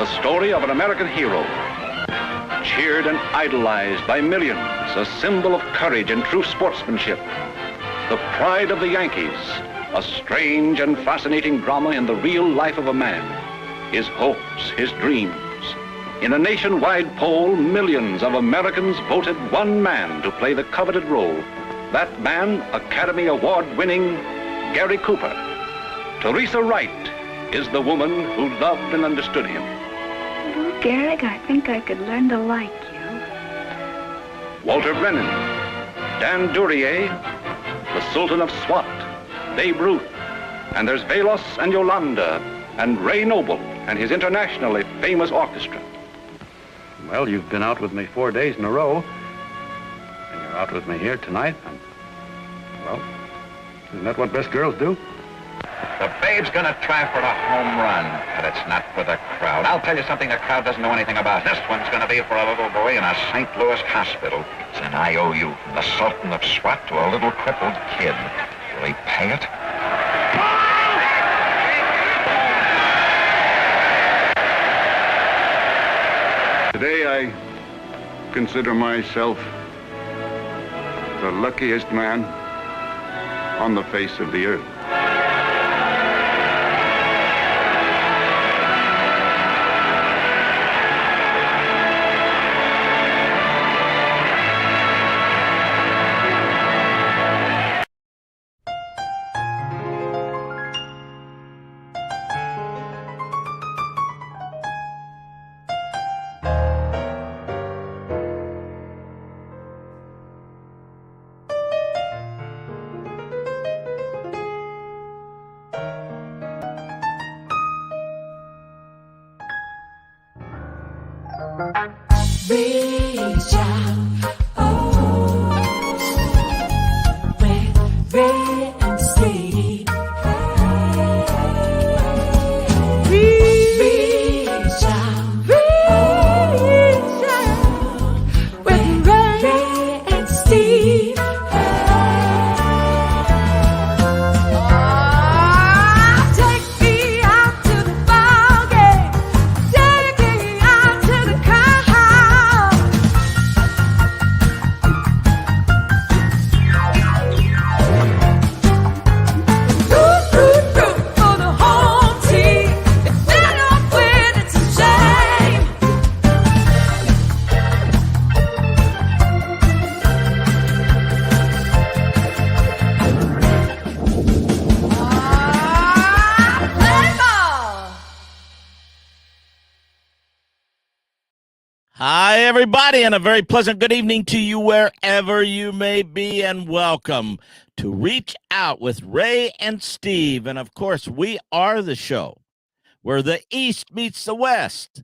the story of an American hero, cheered and idolized by millions, a symbol of courage and true sportsmanship. The pride of the Yankees, a strange and fascinating drama in the real life of a man, his hopes, his dreams. In a nationwide poll, millions of Americans voted one man to play the coveted role. That man, Academy Award-winning Gary Cooper. Teresa Wright is the woman who loved and understood him. Well, Garrick, I think I could learn to like you. Walter Brennan, Dan Duryea, the Sultan of Swat, Babe Ruth, and there's Velos and Yolanda, and Ray Noble and his internationally famous orchestra. Well, you've been out with me 4 days in a row, and you're out with me here tonight. Well, isn't that what best girls do? The Babe's gonna try for a home run, but it's not for the crowd. I'll tell you something the crowd doesn't know anything about. This one's gonna be for a little boy in a St. Louis hospital. It's an IOU from the Sultan of Swat to a little crippled kid. Will he pay it? Today I consider myself the luckiest man on the face of the earth. Reach out, oh, Ray and Steve. Reach out, with Ray and Steve. Take me out to the ball game. Take me out to the car. Hi, everybody, and a very pleasant good evening to you wherever you may be, and welcome to Reach Out with Ray and Steve. And, of course, we are the show where the East meets the West,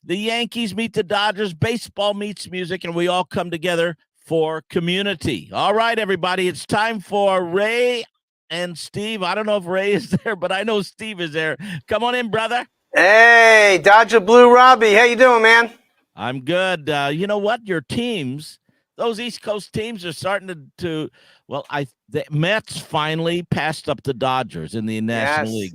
the Yankees meet the Dodgers, baseball meets music, and we all come together for community. All right, everybody, it's time for Ray and Steve. I don't know if Ray is there, but I know Steve is there. Come on in, brother. Hey, Dodger Blue Robbie. How you doing, man? I'm good. You know what? Your teams, those East Coast teams are starting to the Mets finally passed up the Dodgers in the National League.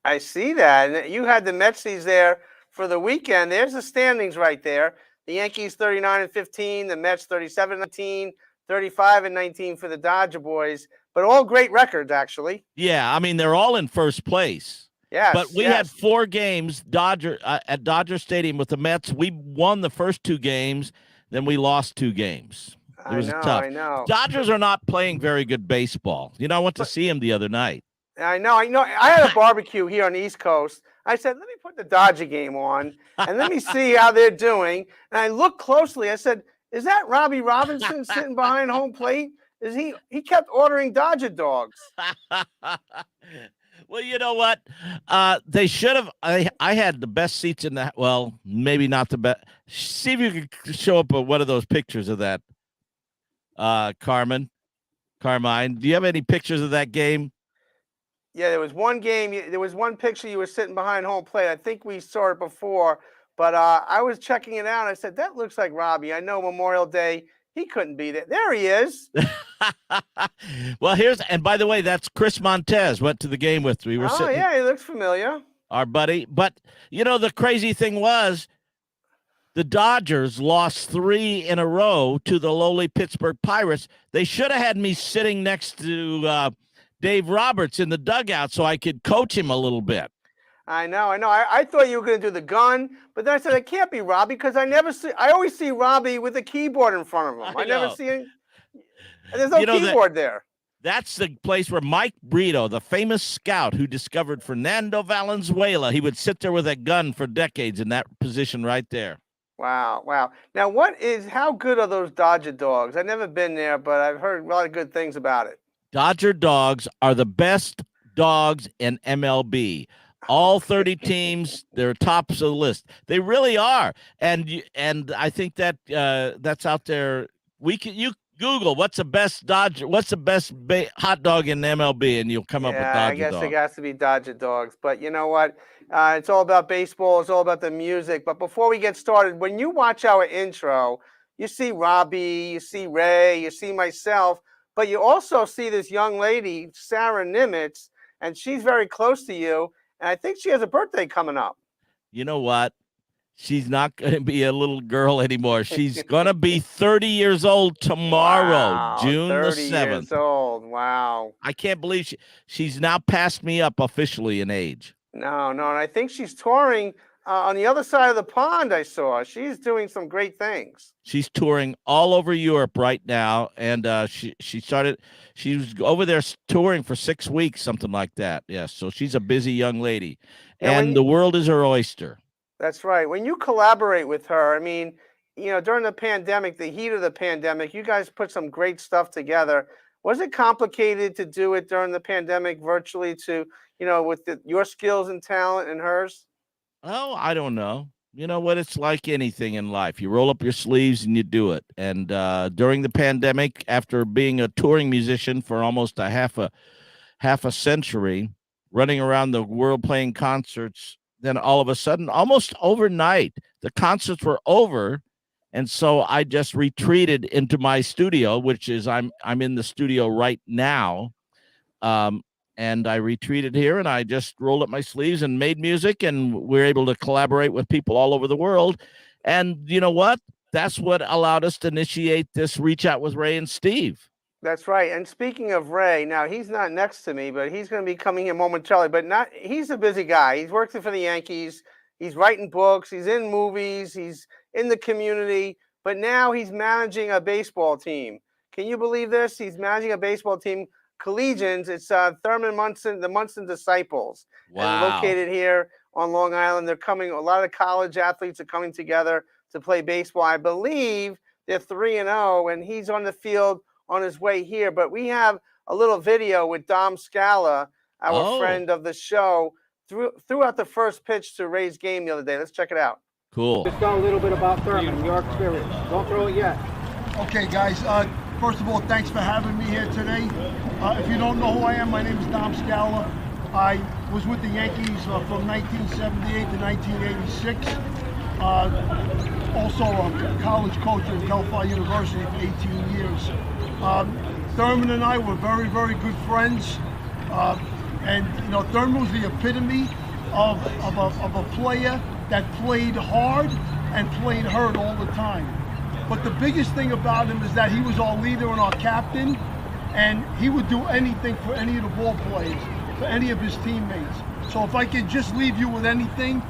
I see that. And you had the Metsies there for the weekend. There's the standings right there. The Yankees 39-15, the Mets 37-19, 35-19 for the Dodger boys, but all great records, actually. Yeah, I mean, they're all in first place. Yes, but we had 4 games at Dodger Stadium with the Mets. We won the first 2 games, then we lost 2 games. It was tough. I know. Dodgers are not playing very good baseball. You know, I went to see him the other night. I know. I had a barbecue here on the East Coast. I said, let me put the Dodger game on and let me see how they're doing. And I looked closely. I said, is that Robby Robinson sitting behind home plate? He kept ordering Dodger dogs. Well, you know what? They should have. I had the best seats in that. Well, maybe not the best. See if you could show up one of those pictures of that, Carmine. Do you have any pictures of that game? Yeah, there was one game. There was one picture you were sitting behind home plate. I think we saw it before, but I was checking it out. I said, that looks like Robbie. I know Memorial Day. He couldn't be there. There he is. Well, and by the way, that's Chris Montez went to the game with. We were sitting. Yeah, he looks familiar. our buddy. But, the crazy thing was the Dodgers lost 3 in a row to the lowly Pittsburgh Pirates. They should have had me sitting next to Dave Roberts in the dugout so I could coach him a little bit. I know. I thought you were going to do the gun, but then I said it can't be Robbie because I always see Robbie with a keyboard in front of him. I never see him. And there's no keyboard there. That's the place where Mike Brito, the famous scout who discovered Fernando Valenzuela, he would sit there with a gun for decades in that position right there. Wow. Now, how good are those Dodger dogs? I've never been there, but I've heard a lot of good things about it. Dodger dogs are the best dogs in MLB. All 30 teams, they're tops of the list. They really are. And I think that that's out there. You Google what's the best hot dog in MLB, and you'll come up with Dodger dogs. I guess it has to be Dodger dogs. But you know what? It's all about baseball. It's all about the music. But before we get started, when you watch our intro, you see Robbie, you see Ray, you see myself, but you also see this young lady, Sarah Nimitz, and she's very close to you. And I think she has a birthday coming up. You know what? She's not going to be a little girl anymore. She's going to be 30 years old tomorrow, June the 7th. 30 years old. Wow. I can't believe she's now passed me up officially in age. No. And I think she's touring on the other side of the pond, I saw. She's doing some great things. She's touring all over Europe right now. And she was over there touring for 6 weeks, something like that. Yes. So she's a busy young lady. And the world is her oyster. That's right. When you collaborate with her, I mean, during the pandemic, the heat of the pandemic, you guys put some great stuff together. Was it complicated to do it during the pandemic virtually with your skills and talent and hers? Oh, I don't know. You know what? It's like anything in life. You roll up your sleeves and you do it. And during the pandemic, after being a touring musician for almost a half a century, running around the world playing concerts, then all of a sudden, almost overnight, the concerts were over. And so I just retreated into my studio, which is I'm in the studio right now. And I retreated here and I just rolled up my sleeves and made music, and we're able to collaborate with people all over the world. And you know what? That's what allowed us to initiate this Reach Out with Ray and Steve. That's right. And speaking of Ray, now he's not next to me, but he's going to be coming here momentarily. But he's a busy guy. He's working for the Yankees. He's writing books. He's in movies. He's in the community. But now he's managing a baseball team. Can you believe this? He's managing a baseball team. Collegians, it's Thurman Munson, the Munson Disciples. Wow. And located here on Long Island. They're coming, a lot of college athletes are coming together to play baseball. I believe they're 3-0, and he's on the field on his way here. But we have a little video with Dom Scala, our friend of the show, threw out the first pitch to Ray's game the other day. Let's check it out. Cool. Just tell a little bit about Thurman, your experience. Don't throw it yet. Okay, guys. First of all, thanks for having me here today. If you don't know who I am, my name is Dom Scala. I was with the Yankees from 1978 to 1986. Also a college coach at Cal Fire University for 18 years. Thurman and I were very, very good friends. And Thurman was the epitome of a player that played hard and played hurt all the time. But the biggest thing about him is that he was our leader and our captain, and he would do anything for any of the ball players, for any of his teammates. So if I could just leave you with anything,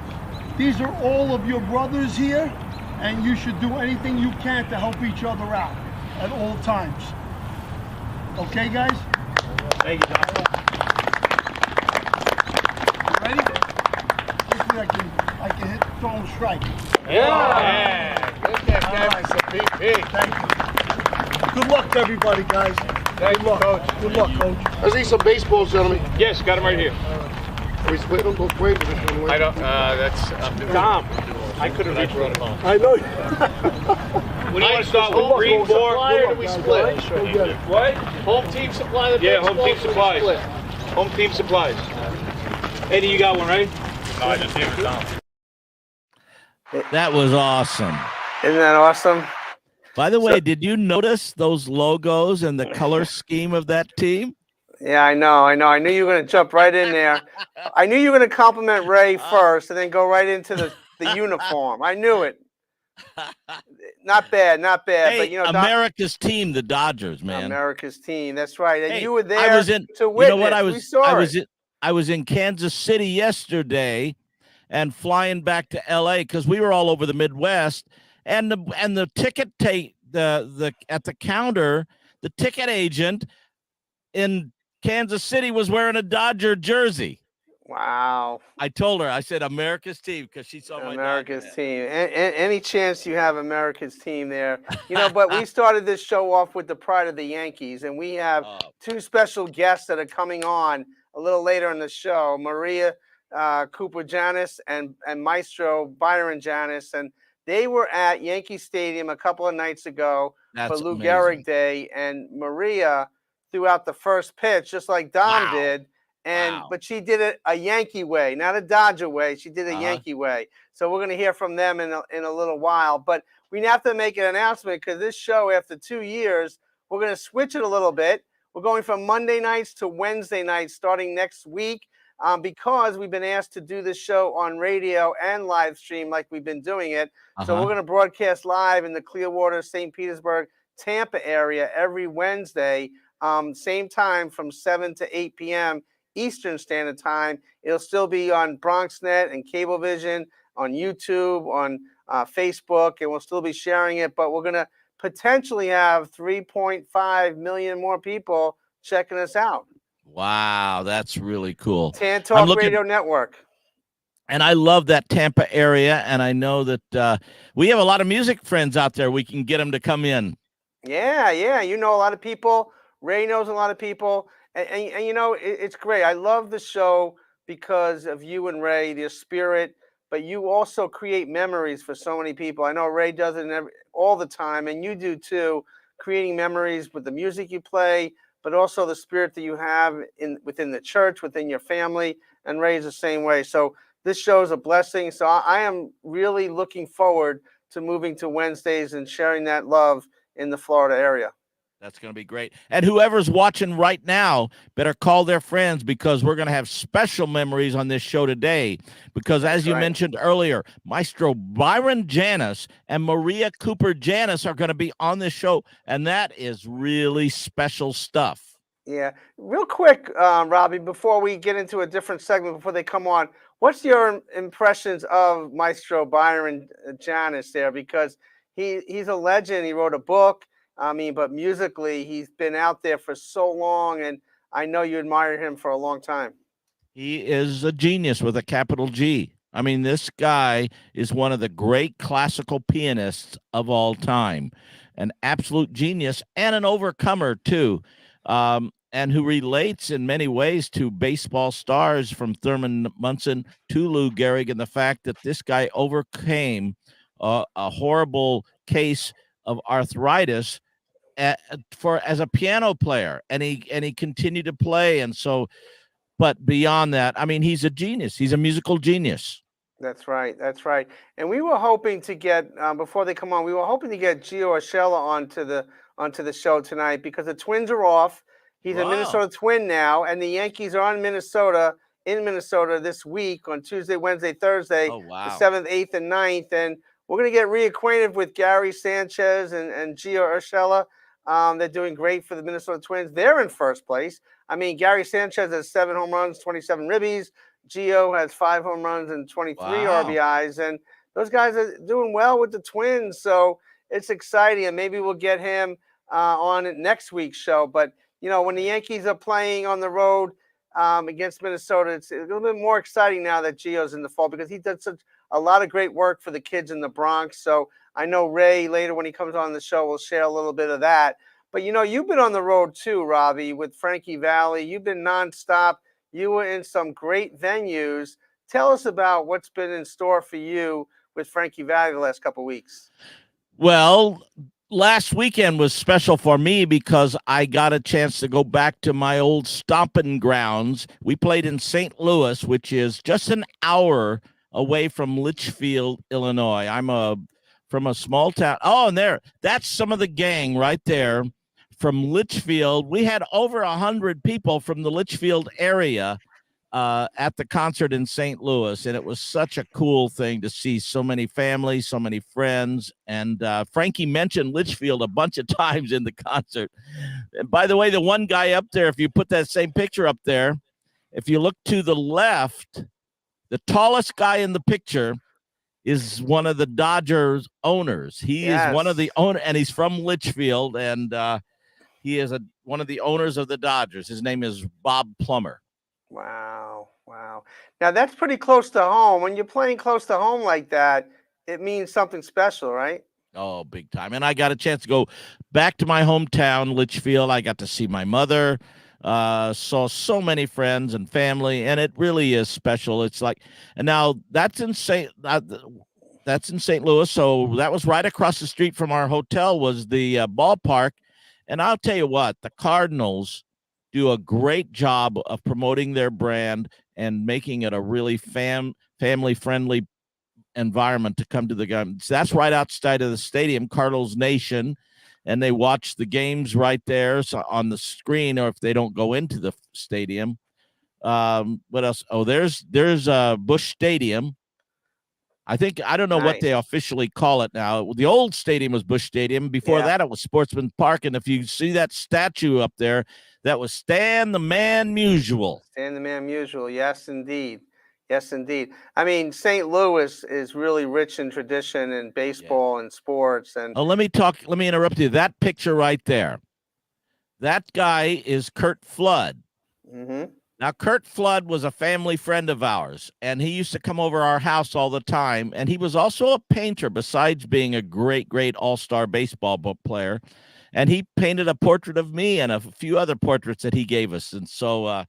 these are all of your brothers here, and you should do anything you can to help each other out at all times. Okay, guys? Thank you, John. You ready? Hopefully I can hit throw and strike. Yeah. Thank you. Good luck to everybody, guys. Thank you, Coach. Good luck, Coach. I see some baseballs, gentlemen. Yes, got him right here. Are we splitting them both ways? I don't, that's Tom. I couldn't reach one of them. I know. What do you want to start with? Green, four? Or do we split? What? Home team supply the Yeah, home baseballs, team or we supplies. split? Home team supplies. Eddie, you got one, right? No, I just gave it Tom. That was awesome. Isn't that awesome? By the way, did you notice those logos and the color scheme of that team? Yeah, I know. I knew you were going to jump right in there. I knew you were going to compliment Ray first and then go right into the uniform. I knew it. Not bad, not bad. Hey, But America's team, the Dodgers, man. America's team. That's right. And Hey, you were there I was in. to You know what? witness. We saw it. I was in Kansas City yesterday, and flying back to L.A. because we were all over the Midwest, and the ticket the at the counter, the ticket agent in Kansas City was wearing a Dodger jersey. Wow. I told her, I said, America's team, because she saw my America's team. Any chance you have America's team there. But we started this show off with the pride of the Yankees, and we have two special guests that are coming on a little later in the show, Maria Cooper Janis and Maestro Byron Janis. And they were at Yankee Stadium a couple of nights ago for Lou Gehrig Day, and Maria threw out the first pitch, just like Dom did. But she did it a Yankee way, not a Dodger way. She did a Yankee way. So we're going to hear from them in a little while. But we have to make an announcement because this show, after 2 years, we're going to switch it a little bit. We're going from Monday nights to Wednesday nights starting next week because we've been asked to do this show on radio and live stream like we've been doing it. So we're going to broadcast live in the Clearwater, St. Petersburg, Tampa area every Wednesday, same time from 7 to 8 p.m. Eastern Standard Time. It'll still be on BronxNet and Cablevision, on YouTube, on Facebook, and we'll still be sharing it. But we're going to potentially have 3.5 million more people checking us out. Wow, that's really cool. Tan Talk Radio Network. And I love that Tampa area, and I know that we have a lot of music friends out there. We can get them to come in. Yeah. You know a lot of people. Ray knows a lot of people. And it's great. I love the show because of you and Ray, your spirit, but you also create memories for so many people. I know Ray does it all the time, and you do too, creating memories with the music you play, but also the spirit that you have within the church, within your family, and Ray's the same way. So this show is a blessing. So I am really looking forward to moving to Wednesdays and sharing that love in the Florida area. That's going to be great. And whoever's watching right now better call their friends because we're going to have special memories on this show today. Because as you mentioned earlier, Maestro Byron Janis and Maria Cooper Janis are going to be on this show. And that is really special stuff. Yeah. Real quick, Robbie, before we get into a different segment, before they come on, what's your impressions of Maestro Byron Janis there? Because he's a legend. He wrote a book. But musically, he's been out there for so long, and I know you admire him for a long time. He is a genius with a capital G. I mean, this guy is one of the great classical pianists of all time, an absolute genius and an overcomer, too, and who relates in many ways to baseball stars from Thurman Munson to Lou Gehrig, and the fact that this guy overcame a horrible case of arthritis as a piano player, and he continued to play. And so, but beyond that, I mean, he's a genius. He's a musical genius. That's right. And we were hoping to get before they come on, we were hoping to get Gio Urshela onto the show tonight because the Twins are off. He's a Minnesota Twin now, and the Yankees are in Minnesota this week on Tuesday, Wednesday, Thursday, the 7th, 8th, and 9th. And we're going to get reacquainted with Gary Sanchez and Gio Urshela. They're doing great for the Minnesota Twins. They're in first place. I mean, Gary Sanchez has 7 home runs, 27 ribbies. Gio has 5 home runs and 23 RBIs. And those guys are doing well with the Twins. So it's exciting. And maybe we'll get him on next week's show. But, when the Yankees are playing on the road against Minnesota, it's a little bit more exciting now that Gio's in the fold because he did a lot of great work for the kids in the Bronx. So I know Ray later when he comes on the show will share a little bit of that. But, you've been on the road too, Robbie, with Frankie Valli. You've been nonstop. You were in some great venues. Tell us about what's been in store for you with Frankie Valli the last couple of weeks. Well, last weekend was special for me because I got a chance to go back to my old stomping grounds. We played in St. Louis, which is just an hour away from Litchfield, Illinois. I'm from a small town. Oh, and that's some of the gang right there from Litchfield. We had over 100 people from the Litchfield area at the concert in St. Louis, and it was such a cool thing to see so many families, so many friends. And Frankie mentioned Litchfield a bunch of times in the concert. And by the way, the one guy up there, if you put that same picture up there, if you look to the left, the tallest guy in the picture is one of the Dodgers owners. He is one of the owner, and he's from Litchfield, and he is one of the owners of the Dodgers. His name is Bob Plummer. Wow. Now that's pretty close to home. When you're playing close to home like that, it means something special, right? Oh, big time. And I got a chance to go back to my hometown, Litchfield. I got to see my mother, saw so many friends and family, and it really is special. It's like, and now that's in St. Louis. So that was right across the street from our hotel was the ballpark. And I'll tell you what, the Cardinals do a great job of promoting their brand and making it a really family-friendly environment to come to the game. So that's right outside of the stadium, Cardinals Nation, and they watch the games right there on the screen, or if they don't go into the stadium. What else? Oh, there's Busch Stadium. I don't know what they officially call it now. The old stadium was Busch Stadium. Before that, it was Sportsman Park. And if you see that statue up there, that was Stan the Man Musial. Stan the Man Musial. Yes, indeed. I mean, St. Louis is really rich in tradition and baseball and sports. And let me interrupt you. That picture right there, that guy is Curt Flood. Mm-hmm. Now, Curt Flood was a family friend of ours, and he used to come over our house all the time. And he was also a painter, besides being a great, great all-star baseball player. And he painted a portrait of me and a few other portraits that he gave us. And so,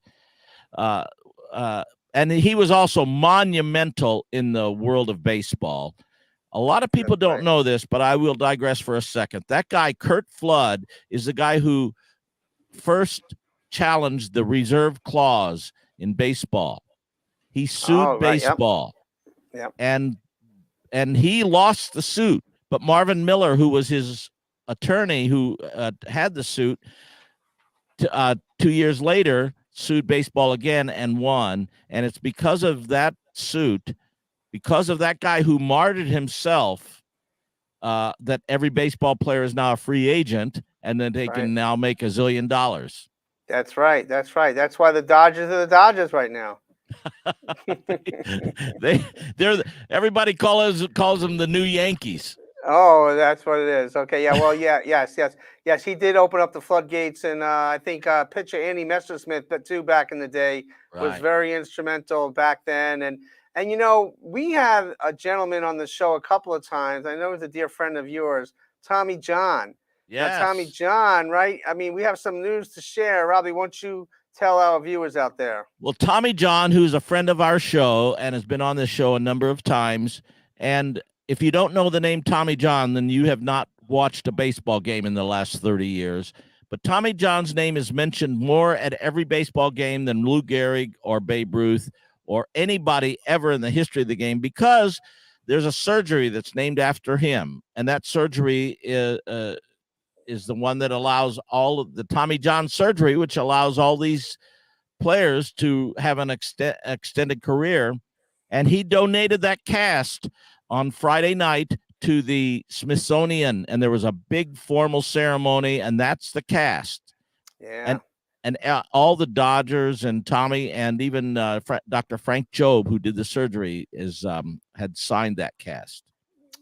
and he was also monumental in the world of baseball. A lot of people don't know this, but I will digress for a second. That guy, Curt Flood, is the guy who first challenged the reserve clause in baseball. He sued baseball. Yep. And he lost the suit. But Marvin Miller, who was his attorney who had the suit, 2 years later, sued baseball again and won. And it's because of that suit, because of that guy who martyred himself, that every baseball player is now a free agent, and then they can now make $1 zillion. That's right. That's why the Dodgers are the Dodgers right now. Everybody calls them the new Yankees. Oh, that's what it is. Okay, yeah. Well, yes. He did open up the floodgates, and I think pitcher Andy Messersmith, but too back in the day, was very instrumental back then. And you know, we had a gentleman on the show a couple of times. I know he's a dear friend of yours, Tommy John. Yes. Now, Tommy John, right? I mean, we have some news to share. Robbie, won't you tell our viewers out there? Well, Tommy John, who's a friend of our show and has been on this show a number of times, and if you don't know the name Tommy John, then you have not watched a baseball game in the last 30 years. But Tommy John's name is mentioned more at every baseball game than Lou Gehrig or Babe Ruth or anybody ever in the history of the game, because there's a surgery that's named after him, and that surgery is the one that allows all of the Tommy John surgery, which allows all these players to have an extended career. And he donated that cast on Friday night to the Smithsonian, and there was a big formal ceremony, and that's the cast. Yeah. And all the Dodgers and Tommy and even Dr. Frank Jobe, who did the surgery, had signed that cast.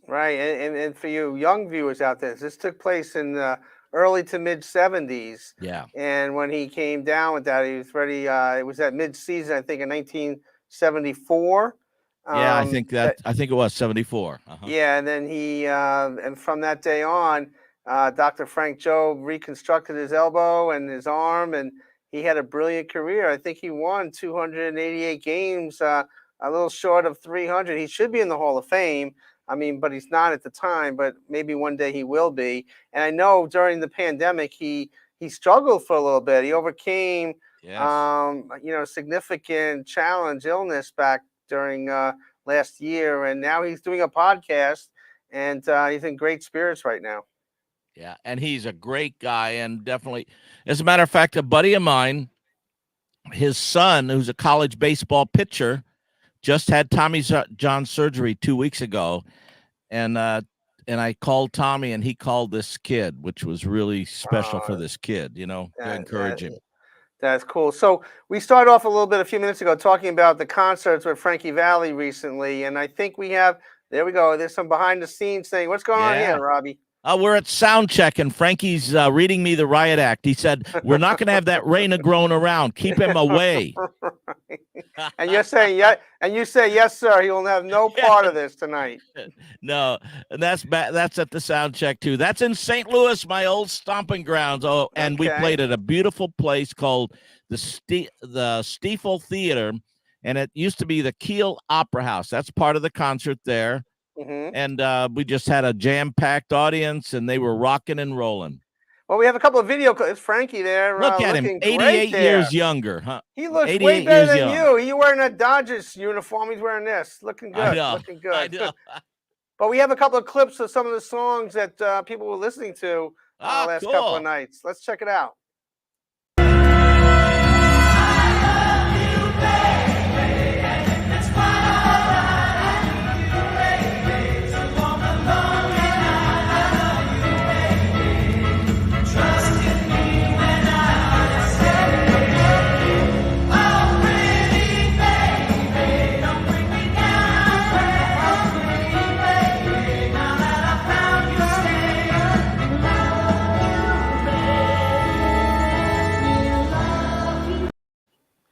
Right, and for you young viewers out there, this took place in the early to mid 70s. Yeah. And when he came down with that, he was ready. It was at mid-season, I think, in 1974. Yeah, I think it was 74. Uh-huh. Yeah, and then and from that day on, Dr. Frank Jobe reconstructed his elbow and his arm, and he had a brilliant career. I think he won 288 games, a little short of 300. He should be in the Hall of Fame. I mean, but he's not at the time, but maybe one day he will be. And I know during the pandemic, he struggled for a little bit. He overcame, significant challenge, illness back during last year. And now he's doing a podcast, and he's in great spirits right now. Yeah, and he's a great guy, and definitely, as a matter of fact, a buddy of mine, his son, who's a college baseball pitcher, just had Tommy John surgery 2 weeks ago, and I called Tommy, and he called this kid, which was really special for this kid, to encourage him. That's cool. So we started off a few minutes ago, talking about the concerts with Frankie Valli recently, and I think there we go. There's some behind the scenes thing. What's going on here, Robbie? We're at sound check, and Frankie's reading me the riot act. He said, "We're not going to have that Ray Negron around. Keep him away." And you're saying, yeah, and you say, yes, sir. He will have no part of this tonight. No, and that's at the sound check too. That's in St. Louis, my old stomping grounds. Oh, and we played at a beautiful place called the Stiefel Theater, and it used to be the Kiel Opera House. That's part of the concert there. And we just had a jam-packed audience, and they were rocking and rolling. Well, we have a couple of video clips. Frankie there. Look at him, 88 years younger, huh? He looks way better than you. You wearing a Dodgers uniform. He's wearing this. Looking good. Looking good. I know. But we have a couple of clips of some of the songs that people were listening to last couple of nights. Let's check it out.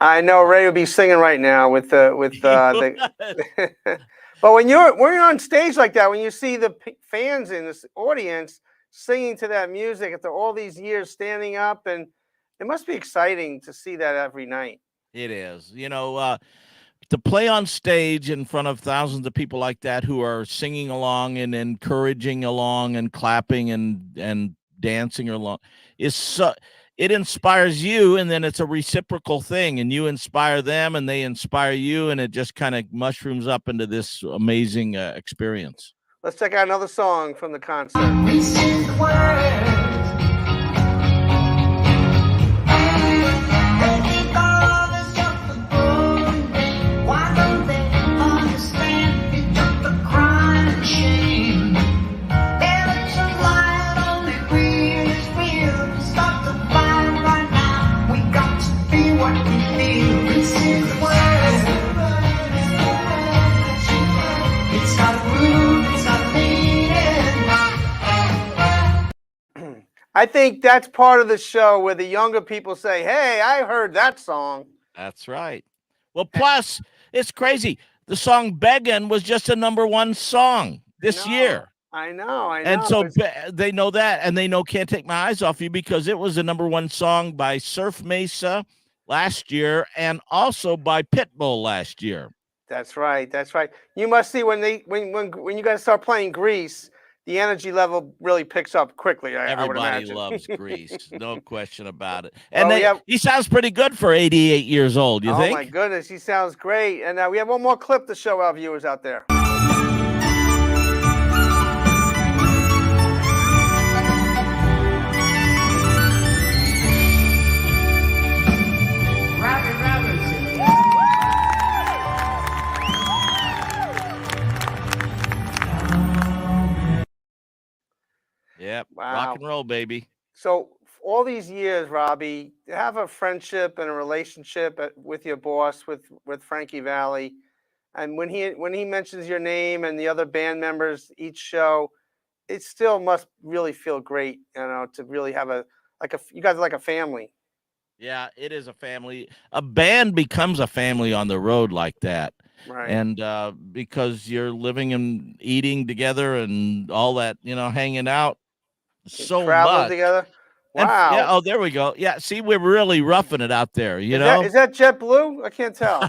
I know Ray would be singing right now with the. But when you're on stage like that, when you see the fans in this audience singing to that music after all these years standing up, and it must be exciting to see that every night. It is, to play on stage in front of thousands of people like that who are singing along and encouraging along and clapping and dancing along is so. It inspires you, and then it's a reciprocal thing, and you inspire them, and they inspire you, and it just kind of mushrooms up into this amazing experience. Let's check out another song from the concert. I think that's part of the show where the younger people say, "Hey, I heard that song." That's right. Well, plus, it's crazy. The song "Beggin'" was just a #1 song this year. I know. And so they know that, and they know "Can't Take My Eyes Off You" because it was a #1 song by Surf Mesa last year and also by Pitbull last year. That's right. That's right. You must see when you guys start playing Grease, the energy level really picks up quickly. Everybody loves Grease, no question about it. And he sounds pretty good for 88 years old, you think? Oh, my goodness. He sounds great. And we have one more clip to show our viewers out there. Robby Robinson. Yep. Wow. Rock and roll, baby. So all these years, Robbie, to have a friendship and a relationship with your boss, with Frankie Valli, and when he mentions your name and the other band members each show, it still must really feel great, to really have you guys are like a family. Yeah, it is a family. A band becomes a family on the road like that. Right. And because you're living and eating together and all that, hanging out so traveling much together. And, Wow. oh, there we go. Yeah, see, we're really roughing it out there, you know? Is that JetBlue? I can't tell.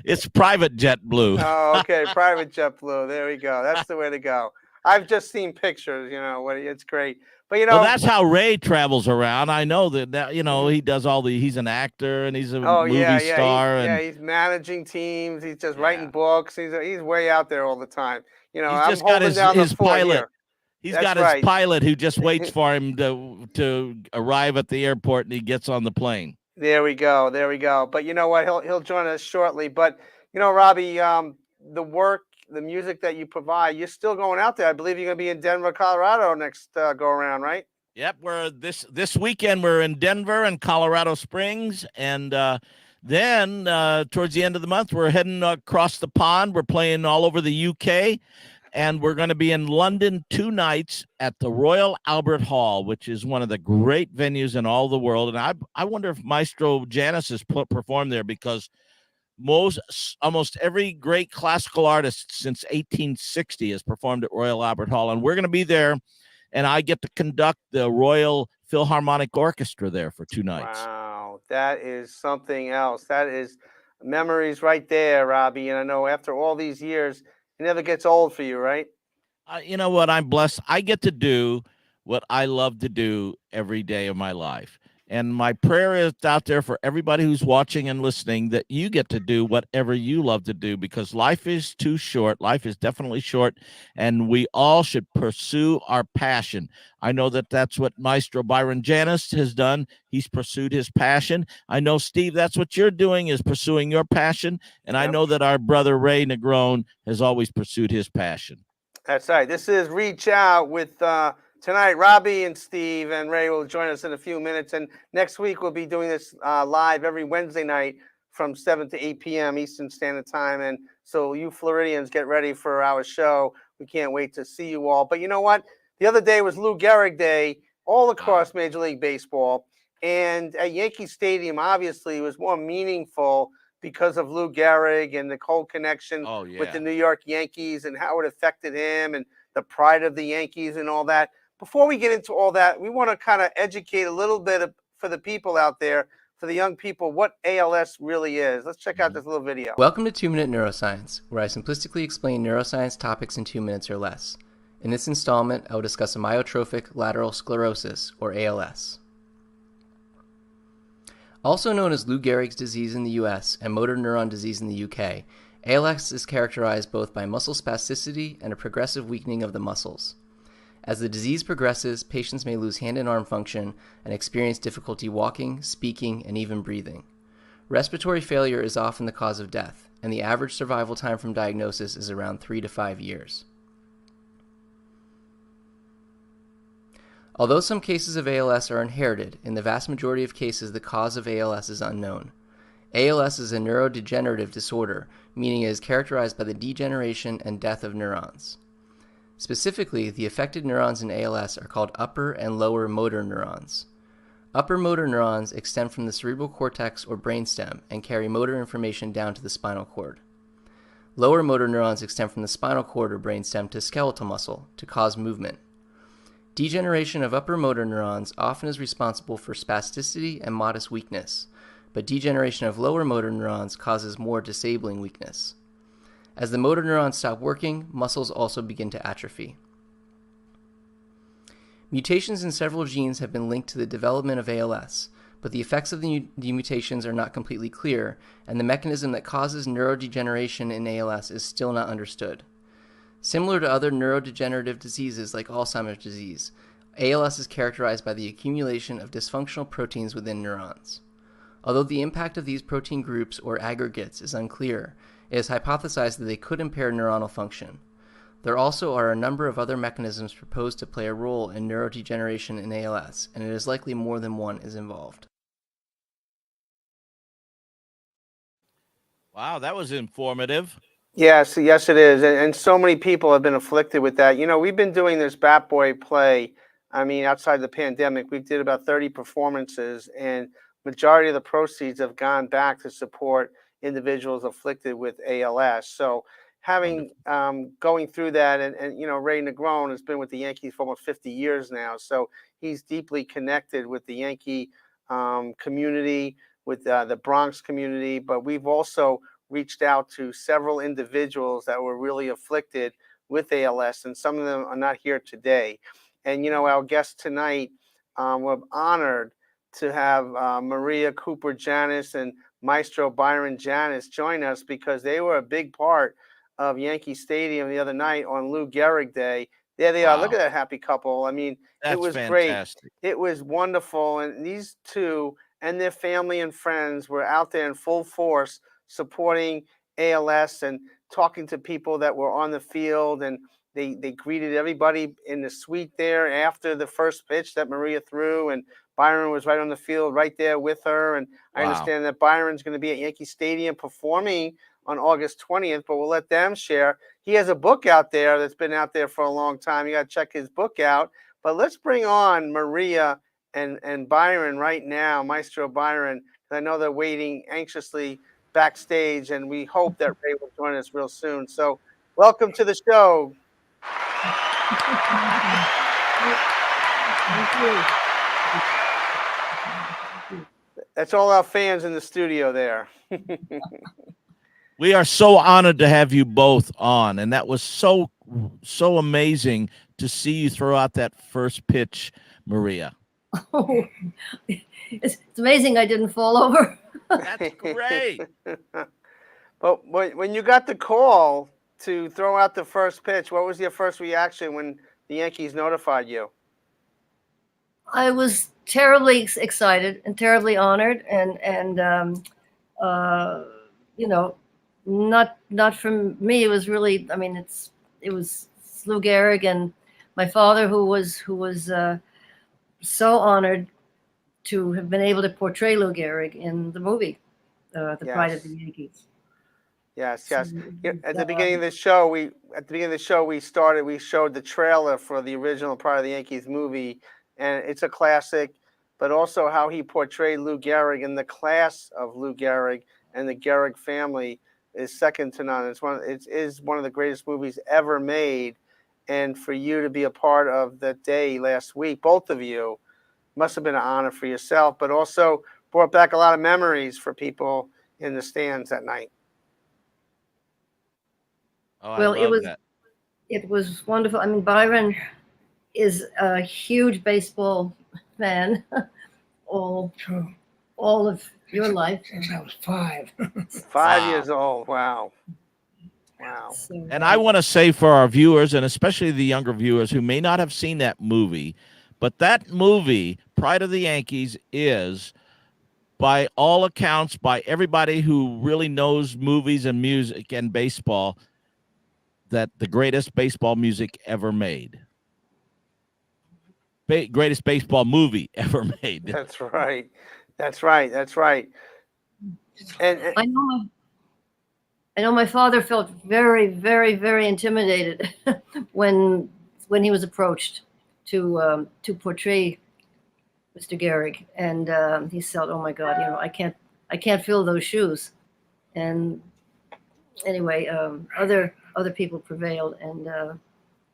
It's private JetBlue. Oh, okay, private JetBlue. There we go. That's the way to go. I've just seen pictures, it's great. But, well, that's how Ray travels around. I know that he does he's an actor and he's a movie star. He's managing teams. He's just writing books. He's way out there all the time. He's I'm just got holding down his the fort pilot. here. He's That's got his right. pilot who just waits for him to arrive at the airport, and he gets on the plane. There we go. There we go. But you know what? He'll join us shortly. But Robbie, the work, the music that you provide, you're still going out there. I believe you're going to be in Denver, Colorado next go around, right? Yep, we're this weekend we're in Denver and Colorado Springs, and then towards the end of the month we're heading across the pond. We're playing all over the UK, and we're going to be in London 2 nights at the Royal Albert Hall, which is one of the great venues in all the world. And I wonder if Maestro Janis has performed there, because almost every great classical artist since 1860 has performed at Royal Albert Hall, and we're going to be there. And I get to conduct the Royal Philharmonic Orchestra there for 2 nights. Wow, that is something else. That is memories right there, Robbie. And I know after all these years, it never gets old for you, right? You know what? I'm blessed. I get to do what I love to do every day of my life. And my prayer is out there for everybody who's watching and listening, that you get to do whatever you love to do, because life is too short. Life is definitely short, and we all should pursue our passion. I know that that's what Maestro Byron Janis has done. He's pursued his passion. I know, Steve, that's what you're doing, is pursuing your passion. And I know that our brother Ray Negron has always pursued his passion. That's right. This is Reach Out with tonight, Robbie and Steve, and Ray will join us in a few minutes. And next week, we'll be doing this live every Wednesday night from 7 to 8 p.m. Eastern Standard Time. And so you Floridians, get ready for our show. We can't wait to see you all. But you know what? The other day was Lou Gehrig Day all across Major League Baseball. And at Yankee Stadium, obviously, was more meaningful because of Lou Gehrig and the whole connection with the New York Yankees and how it affected him and the pride of the Yankees and all that. Before we get into all that, we want to kind of educate a little bit for the people out there, for the young people, what ALS really is. Let's check out this little video. Welcome to 2 Minute Neuroscience, where I simplistically explain neuroscience topics in 2 minutes or less. In this installment, I will discuss amyotrophic lateral sclerosis, or ALS. Also known as Lou Gehrig's disease in the US and motor neuron disease in the UK, ALS is characterized both by muscle spasticity and a progressive weakening of the muscles. As the disease progresses, patients may lose hand and arm function and experience difficulty walking, speaking, and even breathing. Respiratory failure is often the cause of death, and the average survival time from diagnosis is around 3 to 5 years. Although some cases of ALS are inherited, in the vast majority of cases the cause of ALS is unknown. ALS is a neurodegenerative disorder, meaning it is characterized by the degeneration and death of neurons. Specifically, the affected neurons in ALS are called upper and lower motor neurons. Upper motor neurons extend from the cerebral cortex or brainstem and carry motor information down to the spinal cord. Lower motor neurons extend from the spinal cord or brainstem to skeletal muscle to cause movement. Degeneration of upper motor neurons often is responsible for spasticity and modest weakness, but degeneration of lower motor neurons causes more disabling weakness. As the motor neurons stop working, muscles also begin to atrophy. Mutations in several genes have been linked to the development of ALS, but the effects of the mutations are not completely clear, and the mechanism that causes neurodegeneration in ALS is still not understood. Similar to other neurodegenerative diseases like Alzheimer's disease, ALS is characterized by the accumulation of dysfunctional proteins within neurons. Although the impact of these protein groups or aggregates is unclear, it is hypothesized that they could impair neuronal function. There also are a number of other mechanisms proposed to play a role in neurodegeneration in ALS, and it is likely more than one is involved. Wow, that was informative. Yes, yes, it is. And so many people have been afflicted with that. We've been doing this Bat Boy play. I mean, outside the pandemic, we did about 30 performances, and majority of the proceeds have gone back to support individuals afflicted with ALS. So having going through that, and Ray Negron has been with the Yankees for almost 50 years now. So he's deeply connected with the Yankee community, with the Bronx community. But we've also reached out to several individuals that were really afflicted with ALS, and some of them are not here today. And, our guest tonight, we're honored to have Maria Cooper Janis and Maestro Byron Janis join us, because they were a big part of Yankee Stadium the other night on Lou Gehrig Day. There they are. Look Wow. at that happy couple. I mean, it That's was great. fantastic. It was wonderful. And these two and their family and friends were out there in full force supporting ALS and talking to people that were on the field. And they greeted everybody in the suite there after the first pitch that Maria threw. And Byron was right on the field, right there with her. And I Wow. understand that Byron's going to be at Yankee Stadium performing on August 20th, but we'll let them share. He has a book out there that's been out there for a long time. You got to check his book out. But let's bring on Maria and Byron right now, Maestro Byron. I know they're waiting anxiously backstage, and we hope that Ray will join us real soon. So welcome to the show. That's all our fans in the studio there. We are so honored to have you both on, and that was so amazing to see you throw out that first pitch, Maria. Oh, it's amazing I didn't fall over. That's great. But when you got the call to throw out the first pitch, what was your first reaction when the Yankees notified you? I was terribly excited and terribly honored, and you know, not from me. It was really, I mean, it was Lou Gehrig and my father who was so honored to have been able to portray Lou Gehrig in the movie, The Pride of the Yankees. Yes. At the beginning of the show, we showed the trailer for the original Pride of the Yankees movie, and it's a classic. But also how he portrayed Lou Gehrig and the class of Lou Gehrig and the Gehrig family is second to none. It is one of the greatest movies ever made. And for you to be a part of that day last week, both of you, must have been an honor for yourself, but also brought back a lot of memories for people in the stands that night. Oh, Well, I love that. It was wonderful. I mean, Byron is a huge baseball fan, all of your life. Since I was 5. 5 Wow. years old. Wow. So, And I want to say for our viewers, and especially the younger viewers who may not have seen that movie, but that movie, Pride of the Yankees, is, by all accounts, by everybody who really knows movies and music and baseball, that the greatest baseball music ever made. Greatest baseball movie ever made. That's right. That's right. That's right. And I know my father felt very, very, very intimidated when he was approached to portray Mr. Gehrig, and he felt, oh my God, you know, I can't fill those shoes. And anyway, other people prevailed, and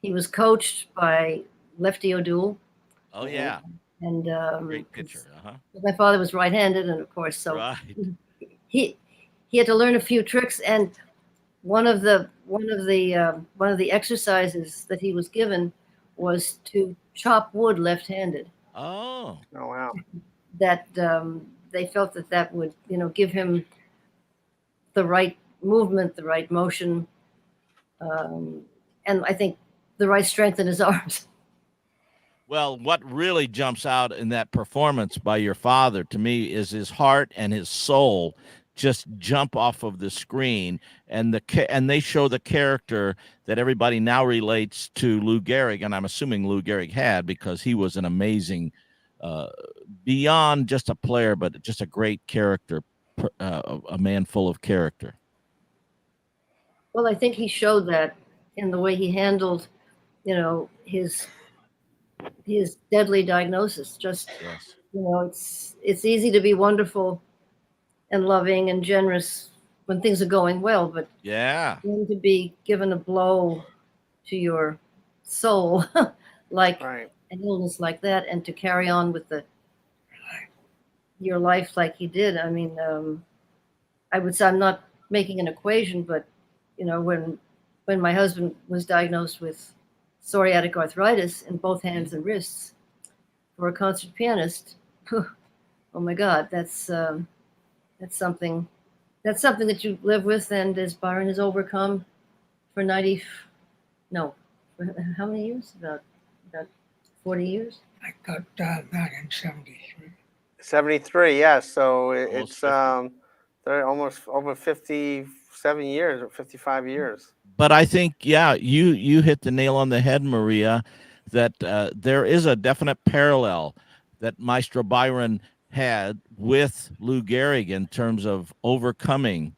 he was coached by Lefty O'Doul. Oh yeah, and great pitcher. My father was right-handed, and of course, so right. he had to learn a few tricks, and one of the exercises that he was given was to chop wood left-handed. Oh wow! That they felt that would, you know, give him the right movement, the right motion, and I think the right strength in his arms. Well, what really jumps out in that performance by your father to me is his heart and his soul just jump off of the screen, and they show the character that everybody now relates to Lou Gehrig, and I'm assuming Lou Gehrig had, because he was an amazing, beyond just a player, but just a great character, a man full of character. Well, I think he showed that in the way he handled, you know, his deadly diagnosis. Just, yes. You know, it's easy to be wonderful and loving and generous when things are going well, but yeah, to be given a blow to your soul, like right. an illness like that, and to carry on with your life like he did. I mean, I would say, I'm not making an equation, but you know, when my husband was diagnosed with psoriatic arthritis in both hands and wrists, for a concert pianist, oh my God, that's something that you live with, and as Byron has overcome for How many years? About 40 years. I got that in 73. 73, yeah. So Almost it's 50. they're almost over 57 years or 55 years. But I think, yeah, you hit the nail on the head, Maria, that there is a definite parallel that Maestro Byron had with Lou Gehrig in terms of overcoming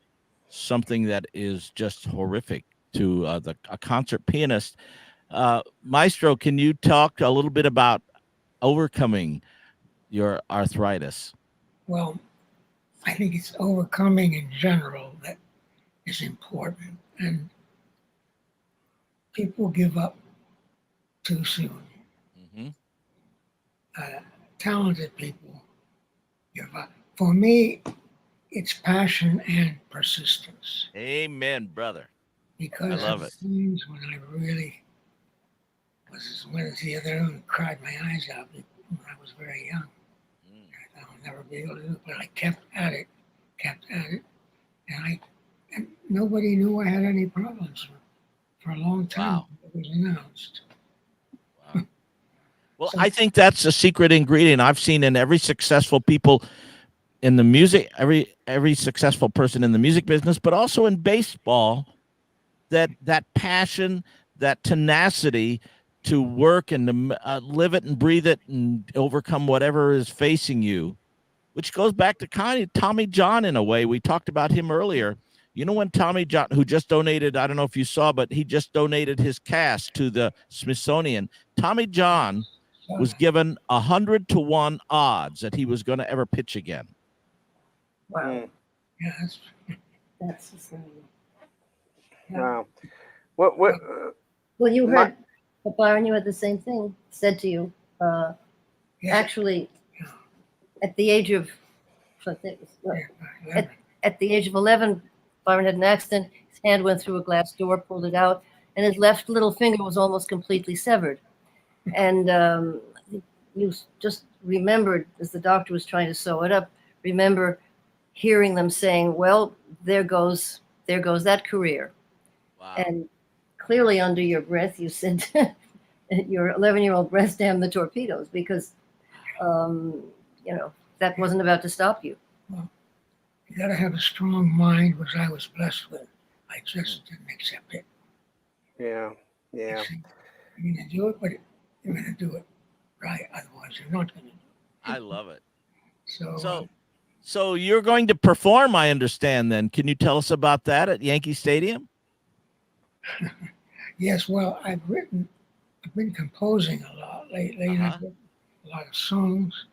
something that is just horrific to a concert pianist. Maestro, can you talk a little bit about overcoming your arthritis? Well, I think it's overcoming in general that is important. And people give up too soon. Mm-hmm. Talented people give up. For me, it's passion and persistence. Amen, brother. Because I love of it. times when I really was as wet as the other and cried my eyes out when I was very young. I thought I'll never be able to do it, but I kept at it, and nobody knew I had any problems for a long time. Wow. It was announced. Wow. Well, I think that's a secret ingredient I've seen in every successful people in the music, every successful person in the music business, but also in baseball, that passion, that tenacity to work and to live it and breathe it and overcome whatever is facing you, which goes back to kind of Tommy John in a way. We talked about him earlier. You know, when Tommy John, who just donated, I don't know if you saw, but he just donated his cast to the Smithsonian. Tommy John was given 100-1 odds that he was going to ever pitch again. Wow. Yeah, That's the same. Wow. What? Well, you heard, Byron, you had the same thing said to you. Actually, at the age of, I think, at the age of 11, Byron had an accident. His hand went through a glass door, pulled it out, and his left little finger was almost completely severed. And you just remembered, as the doctor was trying to sew it up, remember hearing them saying, well, there goes that career. Wow. And clearly under your breath, you said, your 11-year-old breath, damn the torpedoes, because, that wasn't about to stop you. Well, you got to have a strong mind, which I was blessed with. I just didn't accept it. Yeah. You're going to do it, but you're going to do it right. Otherwise, you're not going to do it. I love it. So So you're going to perform, I understand, then. Can you tell us about that at Yankee Stadium? Yes, well, I've been composing a lot lately, and I've written a lot of songs.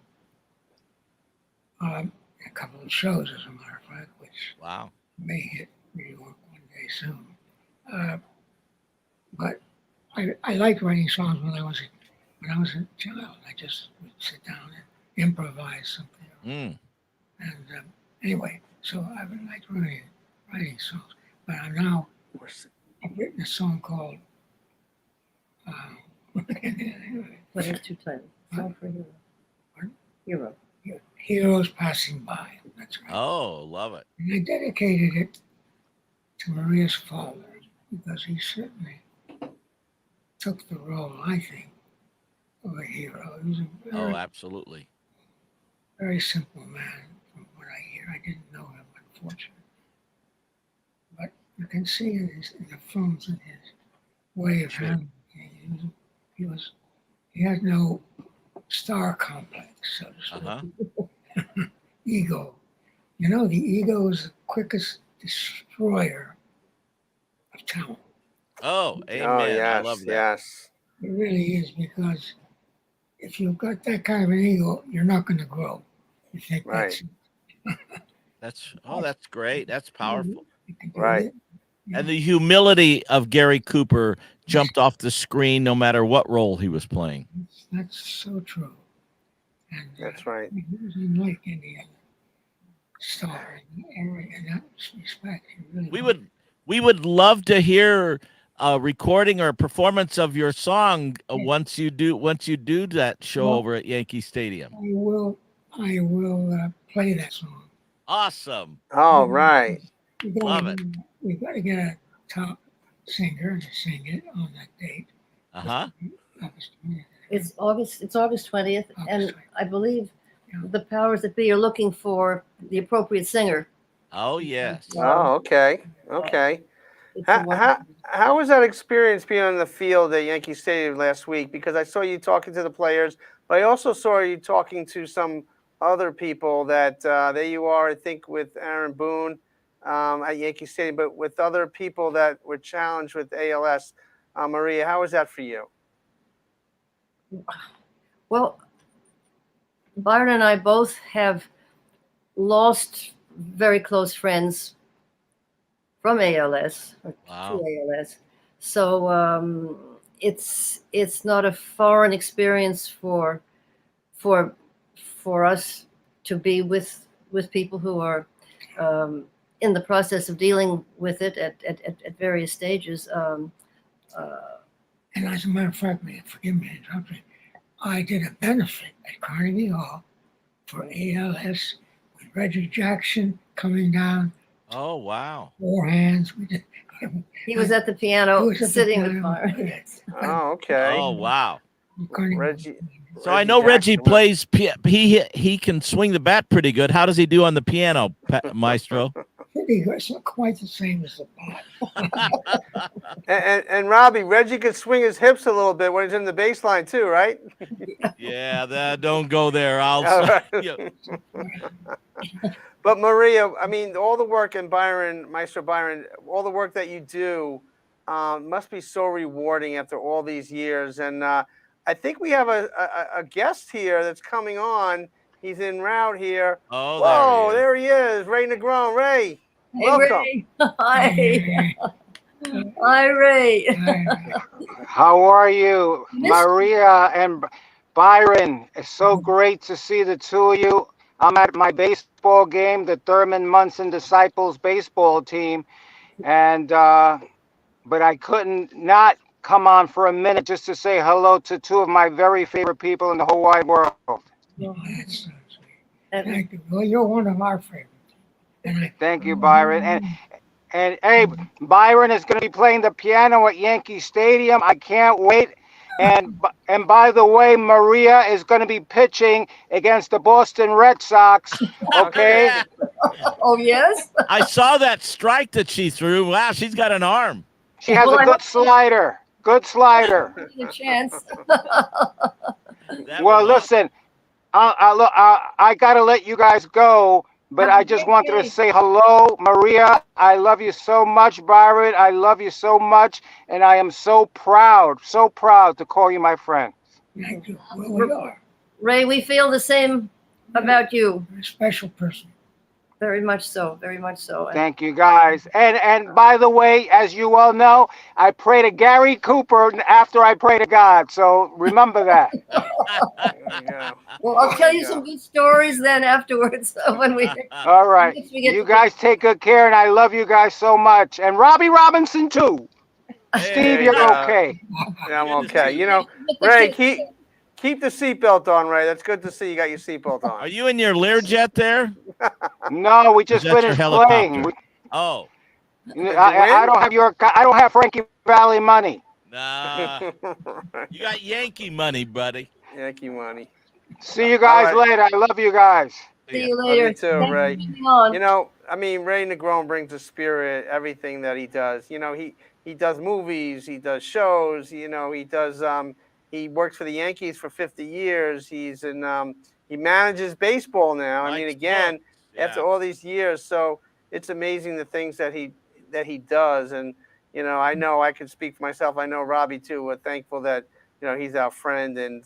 A couple of shows, as a matter of fact, which may hit New York one day soon. But I liked writing songs when I was a child. I just would sit down and improvise something. And anyway, so I've been like writing songs. But I've written a song called What is two titles? Song for Hero. Pardon? Hero. Heroes Passing By. That's right. Oh, love it. And I dedicated it to Maria's father because he certainly took the role, I think, of a hero. He was a absolutely. very simple man, from what I hear. I didn't know him, unfortunately. But you can see in the films and his way of handling things. He had no star complex, so to speak. Ego. You know, the ego is the quickest destroyer of talent. Oh, amen. Oh, yes, I love that. Yes. It really is, because if you've got that kind of an ego, you're not going to grow. You think Right. That's great. That's powerful. Right. And the humility of Gary Cooper jumped off the screen no matter what role he was playing. That's so true. And That's right. he was unlike any other star in that respect. He really We would love to hear a recording or a performance of your song once you do that show over at Yankee Stadium. I will play that song. Awesome. All right. We've got to get a top singer to sing it on that date. Uh-huh. It's August 20th, and I believe the powers that be are looking for the appropriate singer. Oh, yes. Oh, okay. Okay. How was that experience being on the field at Yankee Stadium last week? Because I saw you talking to the players, but I also saw you talking to some other people that there you are, I think, with Aaron Boone at Yankee Stadium, but with other people that were challenged with ALS. Maria, how was that for you? Well, Byron and I both have lost very close friends from ALS, or to ALS. So it's not a foreign experience for us to be with people who are in the process of dealing with it at various stages. And as a matter of fact, man, forgive me interrupting, I did a benefit at Carnegie Hall for ALS with Reggie Jackson coming down. Oh, wow. 4 hands. We did. He was at the piano, He was at the sitting with piano. Byron. Oh, okay. Oh, wow. Reggie. So I know Reggie plays. He can swing the bat pretty good. How does he do on the piano, Maestro? Pretty good. It's not quite the same as the bat. And Robbie, Reggie could swing his hips a little bit when he's in the baseline too, right? Yeah, don't go there. But Maria, I mean, all the work, and Byron, Maestro Byron, all the work that you do must be so rewarding after all these years. And I think we have a guest here that's coming on. He's en route here. Oh, whoa, there he is. Ray Negron. Ray, Hey, welcome. Ray. Hi. Hi, Ray. How are you, Maria and Byron? It's so great to see the two of you. I'm at my baseball game, the Thurman Munson Disciples baseball team, and but I couldn't not come on for a minute just to say hello to two of my very favorite people in the whole wide world. Oh, that's so sweet. Thank you. Well, you're one of our favorites. Thank you, Byron. And hey, Byron is going to be playing the piano at Yankee Stadium. I can't wait. And by the way, Maria is going to be pitching against the Boston Red Sox. Okay. Oh, yes? I saw that strike that she threw. Wow, she's got an arm. She has a good slider. Good slider. A chance. Well, listen, I got to let you guys go, but I just wanted to say hello, Maria. I love you so much, Byron. I love you so much, and I am so proud to call you my friend. Thank you. Well, we are. Ray, we feel the same about you. You're a special person. Very much so. Very much so. Thank you, guys. And by the way, as you all know, I pray to Gary Cooper after I pray to God. So remember that. Well, I'll tell you some good stories then afterwards when we. All right. You guys take good care, and I love you guys so much. And Robby Robinson too. Steve, you're okay. Yeah, I'm okay. You know, Ray, keep the seatbelt on, Ray. That's good to see you got your seatbelt on. Are you in your Learjet there? No, we just finished playing. Oh. I don't have Frankie Valley money. Nah. You got Yankee money, buddy. Yankee money. See you guys later. I love you guys. See you later. Love you too, Ray. You know, I mean, Ray Negron brings the spirit, everything that he does. You know, he does movies, he does shows, you know, he does he works for the Yankees for 50 years. He's in he manages baseball now. I mean, again, after all these years, so it's amazing the things that he does. And you know I can speak for myself. I know Robbie too. We're thankful that you know he's our friend and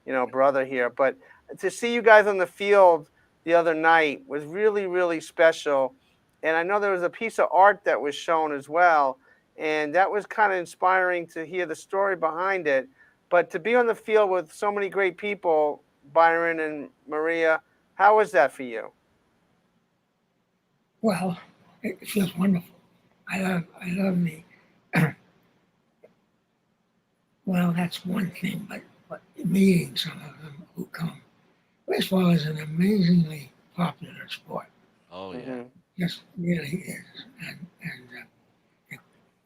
you know brother here. But to see you guys on the field the other night was really, really special. And I know there was a piece of art that was shown as well, and that was kind of inspiring to hear the story behind it. But to be on the field with so many great people, Byron and Maria, how was that for you? Well, it feels wonderful. I love the. Well, that's one thing, but meeting some of them who come. Baseball is an amazingly popular sport. Oh yeah. Yes, really is. And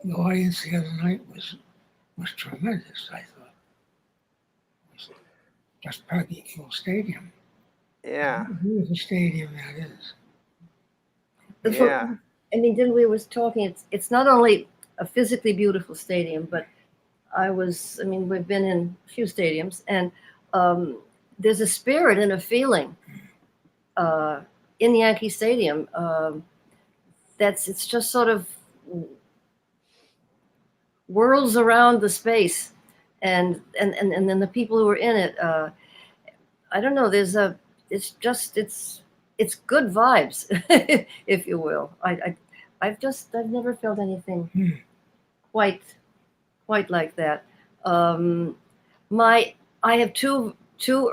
the audience the other night was was tremendous, I thought. It was just packing full stadium. Yeah. Beautiful stadium that is. Yeah. I mean, then we was talking. It's not only a physically beautiful stadium, but we've been in a few stadiums, and there's a spirit and a feeling in Yankee Stadium it's just sort of whirls around the space, and then the people who are in it. I don't know. It's good vibes, if you will. I've never felt anything quite like that. I have two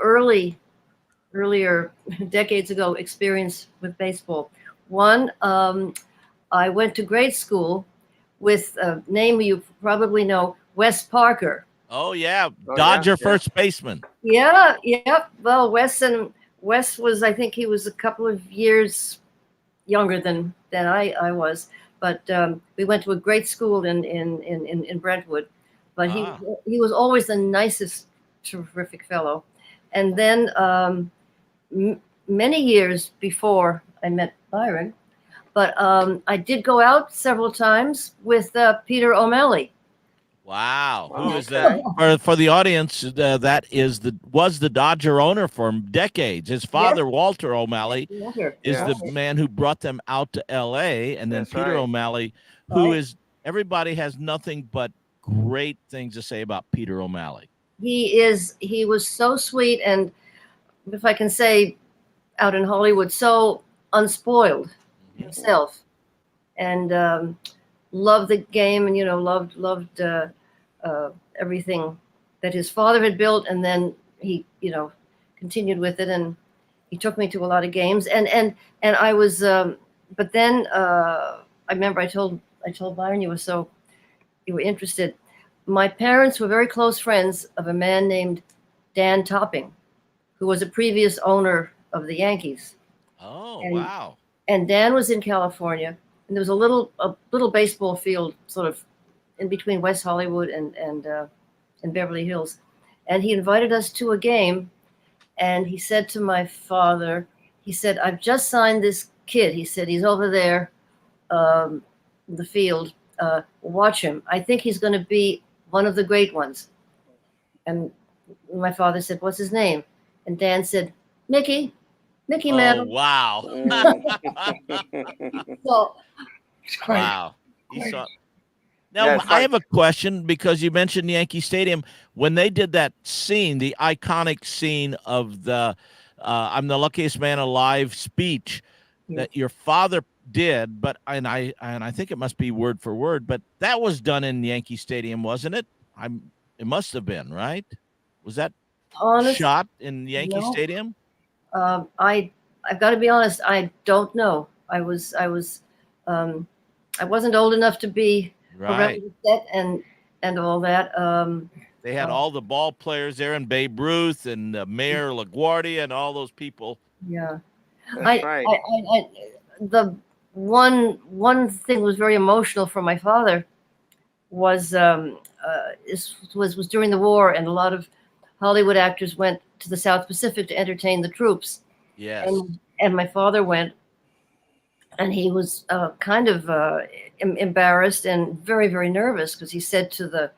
earlier decades ago experience with baseball. One, I went to grade school with a name you probably know, Wes Parker. Oh yeah, Dodger first baseman. Yeah. Well, Wes was, I think he was a couple of years younger than I was, but we went to a great school in Brentwood. But he was always the nicest, terrific fellow. And then many years before I met Byron, but I did go out several times with Peter O'Malley. Wow. Who is that? For the audience, that was the Dodger owner for decades. His father, Walter O'Malley, is the man who brought them out to L.A., and then Peter O'Malley, who is, everybody has nothing but great things to say about Peter O'Malley. He was so sweet, and if I can say, out in Hollywood, so unspoiled himself, and loved the game, and loved everything that his father had built, and then he continued with it, and he took me to a lot of games, and I was but then I remember I told Byron you were interested. My parents were very close friends of a man named Dan Topping, who was a previous owner of the Yankees. Oh, wow. And Dan was in California, and there was a little baseball field sort of in between West Hollywood and Beverly Hills. And he invited us to a game, and he said to my father, he said, "I've just signed this kid." He said, "He's over there in the field. Watch him. I think he's going to be one of the great ones." And my father said, "What's his name?" And Dan said, Mickey Mantle. Oh, wow. So, wow. Now, I have a question, because you mentioned Yankee Stadium. When they did that scene, the iconic scene of the "I'm the luckiest man alive" speech that your father did, and I think it must be word for word, but that was done in Yankee Stadium, wasn't it? It must have been, right? Was that shot in Yankee Stadium? I've got to be honest, I don't know. I wasn't old enough to be around the set and all that. They had all the ball players there, and Babe Ruth and Mayor LaGuardia and all those people. Yeah. That's right. The one thing was very emotional for my father was during the war, and a lot of Hollywood actors went to the South Pacific to entertain the troops. Yes. And my father went, and he was kind of embarrassed and very, very nervous, because he said to the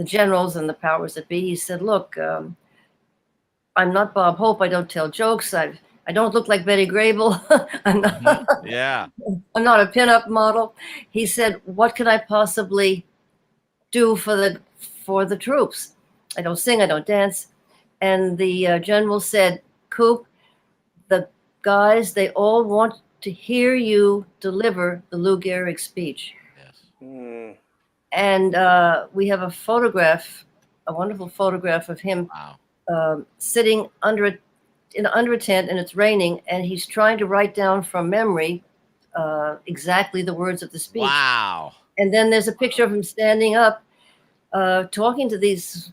generals and the powers that be, he said, "Look, I'm not Bob Hope. I don't tell jokes. I don't look like Betty Grable. I'm not a pinup model." He said, "What could I possibly do for the troops? I don't sing. I don't dance." And the general said, "Coop, the guys, they all want to hear you deliver the Lou Gehrig speech." Yes. And we have a wonderful photograph of him sitting under a tent, and it's raining, and he's trying to write down from memory exactly the words of the speech. Wow. And then there's a picture of him standing up, talking to these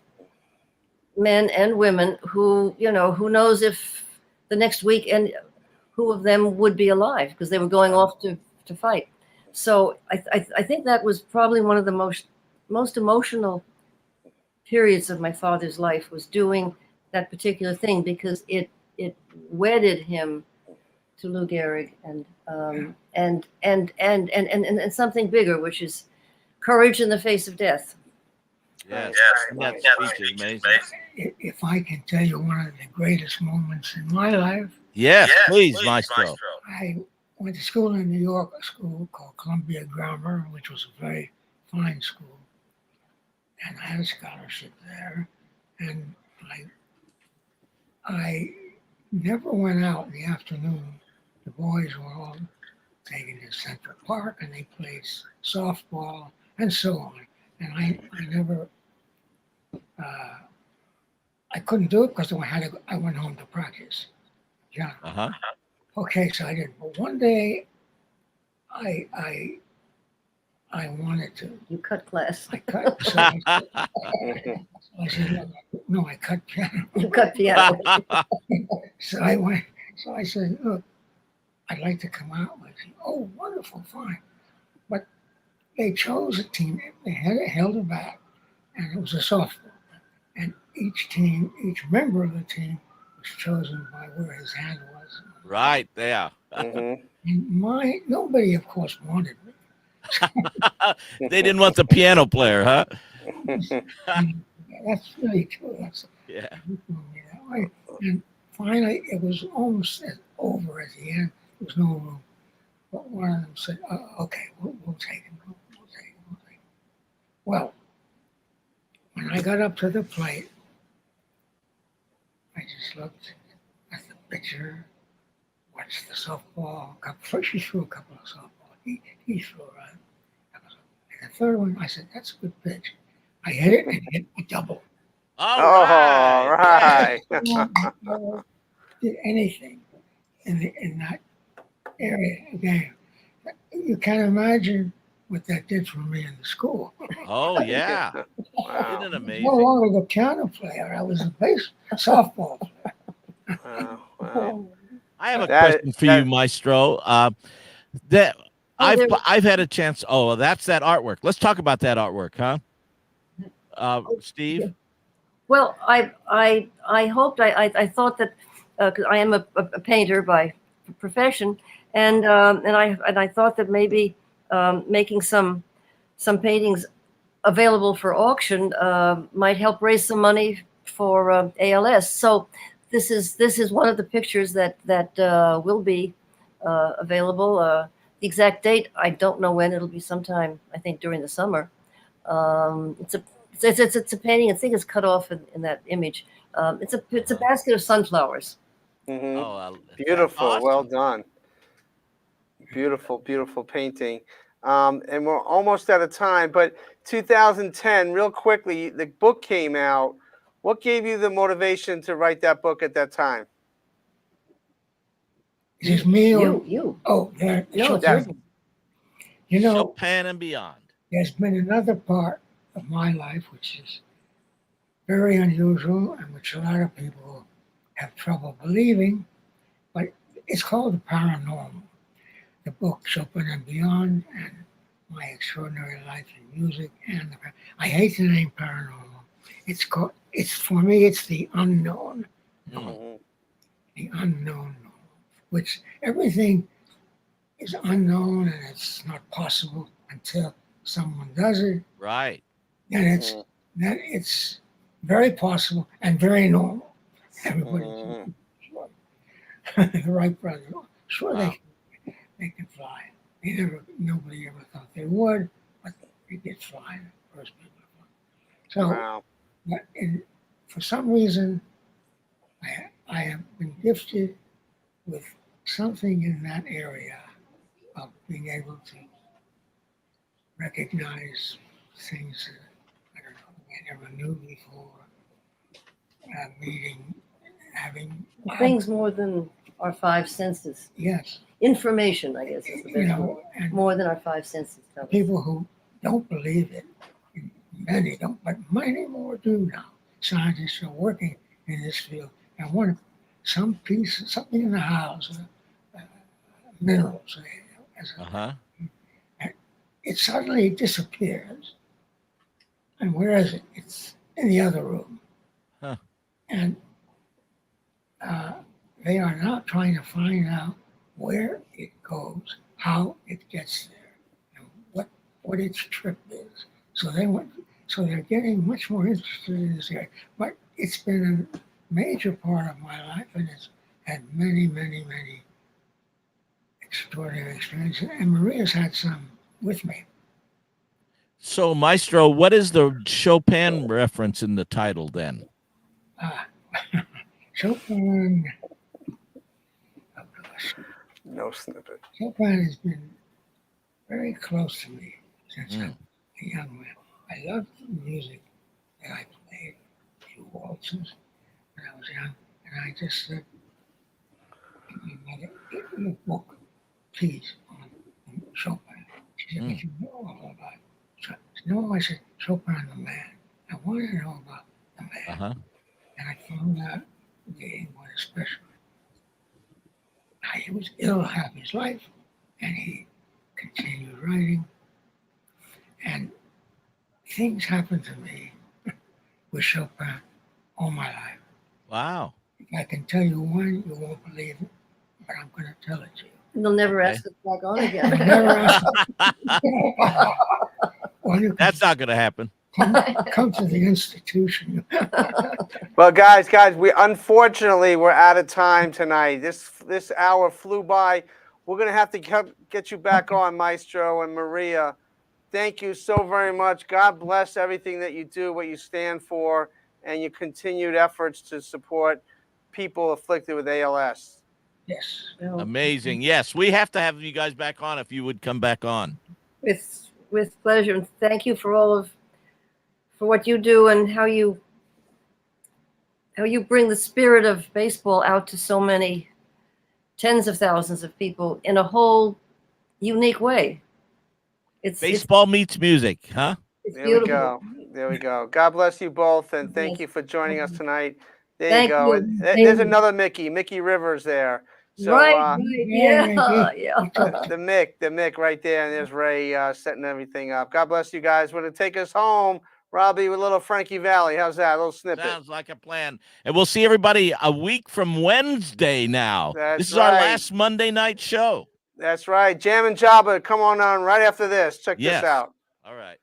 men and women who knows if the next week and who of them would be alive, because they were going off to fight. So I think that was probably one of the most most emotional periods of my father's life was doing that particular thing, because it wedded him to Lou Gehrig and something bigger, which is courage in the face of death. Yes, Right. that speech is amazing. If I can tell you one of the greatest moments in my life. Yes, please, Maestro. I went to school in New York, a school called Columbia Grammar, which was a very fine school. And I had a scholarship there. And I never went out in the afternoon. The boys were all taken to Central Park and they played softball and so on. And I never, I couldn't do it because I went home to practice. Yeah. Okay, so I didn't. But one day, I wanted to. You cut class. I cut. So I said, no, I cut piano. You cut piano. So I went. So I said, look, I'd like to come out with you. Oh, wonderful, fine. But they chose a team. They held it back, and it was a softball. And each member of the team was chosen by where his hand was. Right there. And nobody, of course, wanted me. They didn't want the piano player, huh? That's really true. Yeah. And finally, it was almost over at the end. There was no room. But one of them said, okay, we'll take him. We'll take him. Well, when I got up to the plate, I just looked at the pitcher, watched the softball. First, he threw a couple of softballs. He threw it right. And the third one, I said, that's a good pitch. I hit it and hit a double. All right. Never did anything in that area again. You can't imagine what that did for me in the school. Oh, yeah. Wow. Isn't it amazing? No longer the piano player. I was a softball player. Wow. I have a question for you, Maestro. I've had a chance. Oh, that's that artwork. Let's talk about that artwork, huh? Steve? Well, I hoped, I thought that, because I am a painter by profession, and I thought that maybe making some paintings available for auction might help raise some money for ALS. So this is one of the pictures that will be available. The exact date, I don't know when. It'll be sometime, I think, during the summer. It's a painting. I think it's cut off in that image. It's a basket of sunflowers. Mm-hmm. Oh, beautiful. awesome. Well done. Beautiful, beautiful painting. And we're almost out of time, but 2010, real quickly, the book came out. What gave you the motivation to write that book at that time? Is it me or you? Oh, there. No, You know, Chopin and beyond. There's been another part of my life which is very unusual and which a lot of people have trouble believing, but it's called the paranormal. The book Chopin and Beyond and My Extraordinary Life in Music and I hate the name paranormal. It's for me it's the unknown. The unknown, which everything is unknown and it's not possible until someone does it. Right. Then it's very possible and very normal. Everybody the right brother. Sure, they can fly. Nobody ever thought they would, but they did fly. The first people to fly. So, for some reason, I have been gifted with something in that area of being able to recognize things that I never knew before. Having things more than our five senses. Yes. Information, I guess, is the best word. More than our five senses. People who don't believe it, many don't, but many more do now. Scientists are working in this field and want something in the house, minerals. It suddenly disappears, And where is it? It's in the other room. Huh. And they are now trying to find out where it goes, how it gets there, and what its trip is. So they're getting much more interested in this area. But it's been a major part of my life, and it's had many, many, many extraordinary experiences. And Maria's had some with me. So, Maestro, what is the Chopin reference in the title then? Chopin. No snippet. Chopin has been very close to me since I'm a young man. I loved the music that I played, a few waltzes when I was young, and I just said, my mother, get me a book, please, on Chopin. She said, but you know all about it. So, no, I said, Chopin the man. I want to know about the man. And I found out he was special. He was ill half his life, and he continued writing. And things happened to me with Chopin all my life. Wow. If I can tell you one, you won't believe it, but I'm going to tell it to you. They'll never ask us back on again. That's not going to happen. Come to the institution. Well, guys, we're out of time tonight. This hour flew by. We're going to have to get you back on, Maestro and Maria. Thank you so very much. God bless everything that you do, what you stand for, and your continued efforts to support people afflicted with ALS. Yes. Amazing. Yes, we have to have you guys back on if you would come back on. With pleasure. And thank you for what you do and how you bring the spirit of baseball out to so many tens of thousands of people in a whole unique way. Baseball meets music, huh? There we go. God bless you both, and thank you for joining us tonight. There Thank you go. you. There's another Mickey Rivers there. So, right. Yeah. The Mick right there, and there's Ray setting everything up. God bless you guys. We're going to take us home, Robbie, with a little Frankie Valli. How's that? A little snippet. Sounds like a plan. And we'll see everybody a week from Wednesday now. This is our last Monday night show. That's right. Jam and Jabba, come on right after this. Check this out. All right.